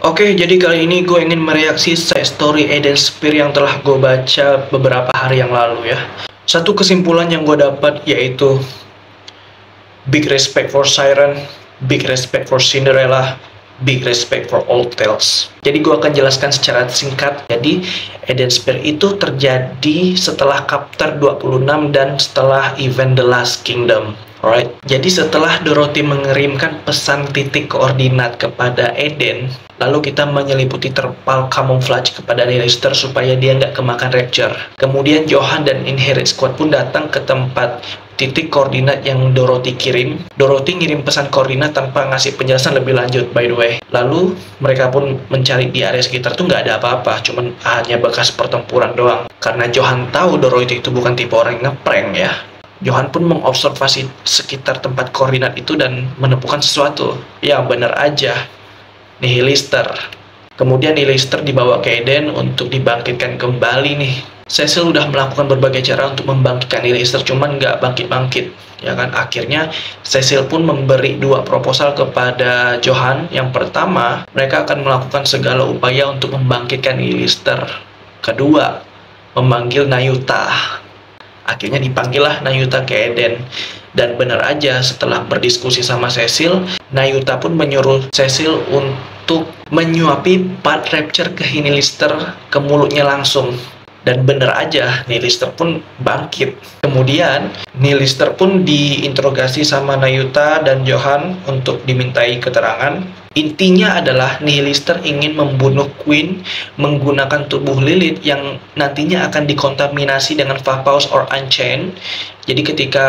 Oke, jadi kali ini gue ingin mereaksi side story Eden Spear yang telah gue baca beberapa hari yang lalu ya. Satu kesimpulan yang gue dapat yaitu big respect for Siren, big respect for Cinderella, big respect for Old Tales. Jadi gue akan jelaskan secara singkat. Jadi Eden Spear itu terjadi setelah Chapter 26 dan setelah event The Last Kingdom. Alright. Jadi setelah Dorothy mengirimkan pesan titik koordinat kepada Eden, lalu kita menyeliputi terpal camouflage kepada Lister supaya dia nggak kemakan Rapture. Kemudian Johan dan Inherit Squad pun datang ke tempat titik koordinat yang Dorothy kirim. Dorothy ngirim pesan koordinat tanpa ngasih penjelasan lebih lanjut, by the way. Lalu mereka pun mencari di area sekitar tuh nggak ada apa-apa, cuman hanya bekas pertempuran doang. Karena Johan tahu Dorothy itu bukan tipe orang yang ngeprank ya. Johan pun mengobservasi sekitar tempat koordinat itu dan menemukan sesuatu. Ya, benar aja. Nihilister. Kemudian Nihilister dibawa ke Eden untuk dibangkitkan kembali nih. Cecil udah melakukan berbagai cara untuk membangkitkan Nihilister, cuman nggak bangkit-bangkit. Ya kan, akhirnya Cecil pun memberi dua proposal kepada Johan. Yang pertama, mereka akan melakukan segala upaya untuk membangkitkan Nihilister. Kedua, memanggil Nayuta. Akhirnya dipanggillah Nayuta ke Eden. Dan benar aja, setelah berdiskusi sama Cecil, Nayuta pun menyuruh Cecil untuk menyuapi part Rapture ke Nihilister ke mulutnya langsung. Dan benar aja, Nihilister pun bangkit. Kemudian, Nihilister pun diinterogasi sama Nayuta dan Johan untuk dimintai keterangan. Intinya adalah Nihilister ingin membunuh Queen menggunakan tubuh Lilith yang nantinya akan dikontaminasi dengan Vapaus or Unchained. Jadi ketika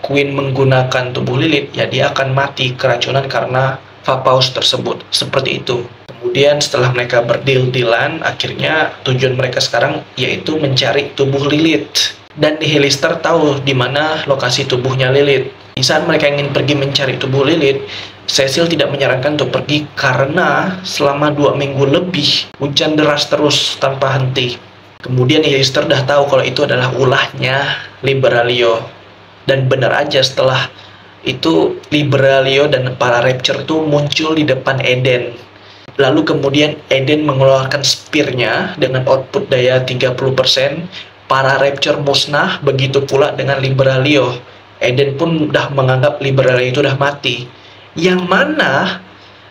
Queen menggunakan tubuh Lilith, ya dia akan mati keracunan karena Vapaus tersebut. Seperti itu. Kemudian setelah mereka berdeal-dealan, akhirnya tujuan mereka sekarang yaitu mencari tubuh Lilith. Dan Nihilister tahu di mana lokasi tubuhnya Lilith. Di saat mereka ingin pergi mencari tubuh Lilith, Cecil tidak menyarankan untuk pergi karena selama 2 minggu lebih hujan deras terus tanpa henti. Kemudian Nihilister udah tahu kalau itu adalah ulahnya Liberalio. Dan benar aja setelah itu Liberalio dan para Rapture itu muncul di depan Eden. Lalu kemudian Eden mengeluarkan spear-nya dengan output daya 30%. Para Rapture musnah, begitu pula dengan Liberalio. Eden pun udah menganggap Liberalio itu udah mati. Yang mana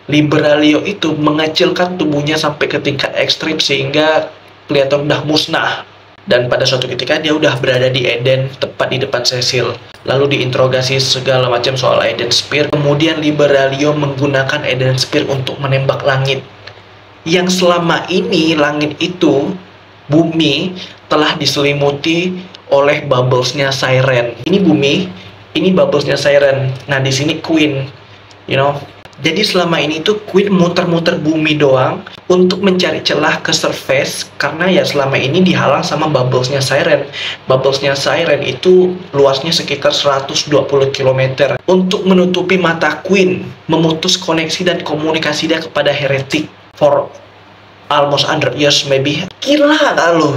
Liberalio itu mengecilkan tubuhnya sampai ke tingkat ekstrim sehingga kelihatan udah musnah. Dan pada suatu ketika dia udah berada di Eden, tepat di depan Cecil. Lalu diinterogasi segala macam soal Eden Spear. Kemudian Liberalio menggunakan Eden Spear untuk menembak langit. Yang selama ini langit itu, bumi, telah diselimuti oleh bubblesnya Siren. Ini bumi, ini bubblesnya Siren. Nah di sini Queen, you know. Jadi selama ini tuh Queen muter-muter bumi doang untuk mencari celah ke surface karena ya selama ini dihalang sama bubblesnya Siren. Bubblesnya Siren itu luasnya sekitar 120 km. Untuk menutupi mata Queen, memutus koneksi dan komunikasi dia kepada heretik for almost 100 years maybe. Gila gak lo?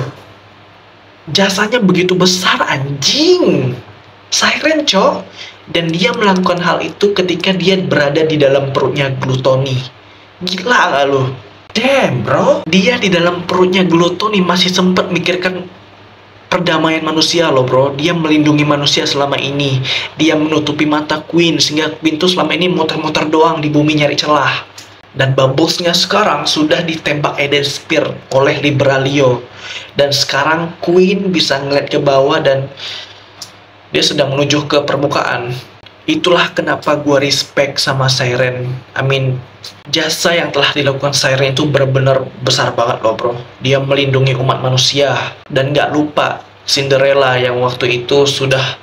Jasanya begitu besar anjing. Siren cok. Dan dia melakukan hal itu ketika dia berada di dalam perutnya Gluttony. Gila gak lo? Damn bro. Dia di dalam perutnya Gluttony masih sempat mikirkan perdamaian manusia loh bro. Dia melindungi manusia selama ini. Dia menutupi mata Queen sehingga Queen tuh selama ini muter-muter doang di bumi nyari celah. Dan bubblesnya sekarang sudah ditembak Eden Spear oleh Liberalio. Dan sekarang Queen bisa ngeliat ke bawah dan dia sedang menuju ke permukaan. Itulah kenapa gue respect sama Siren. I mean, jasa yang telah dilakukan Siren itu benar-benar besar banget loh bro. Dia melindungi umat manusia. Dan gak lupa Cinderella yang waktu itu sudah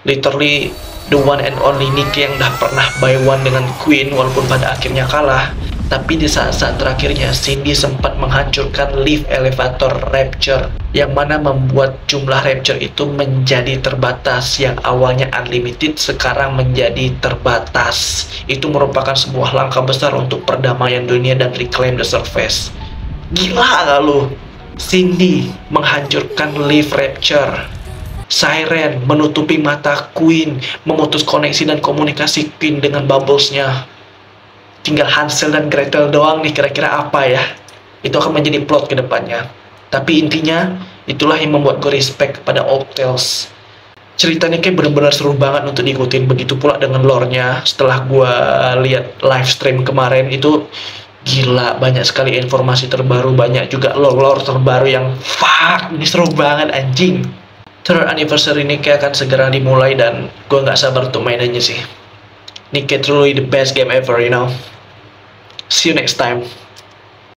literally the one and only Nicky yang udah pernah by one dengan Queen walaupun pada akhirnya kalah. Tapi di saat-saat terakhirnya Cindy sempat menghancurkan lift elevator Rapture yang mana membuat jumlah Rapture itu menjadi terbatas. Yang awalnya unlimited sekarang menjadi terbatas. Itu merupakan sebuah langkah besar untuk perdamaian dunia dan reclaim the surface. Gila gak lu? Cindy menghancurkan lift Rapture. Siren menutupi mata Queen, memutus koneksi dan komunikasi Queen dengan bubblesnya. tinggal Hansel dan Gretel doang nih, kira-kira apa ya? Itu akan menjadi plot ke depannya. Tapi intinya, itulah yang membuat gue respect kepada Old Tales. Ceritanya kayak bener-bener seru banget untuk diikutin. Begitu pula dengan lore-nya. Setelah gue lihat live stream kemarin, itu gila, banyak sekali informasi terbaru, banyak juga lore-lore terbaru yang fuck, ini seru banget anjing. Third anniversary ini kayak akan segera dimulai dan gue nggak sabar untuk mainannya sih. Ini kayak truly the best game ever, you know. See you next time.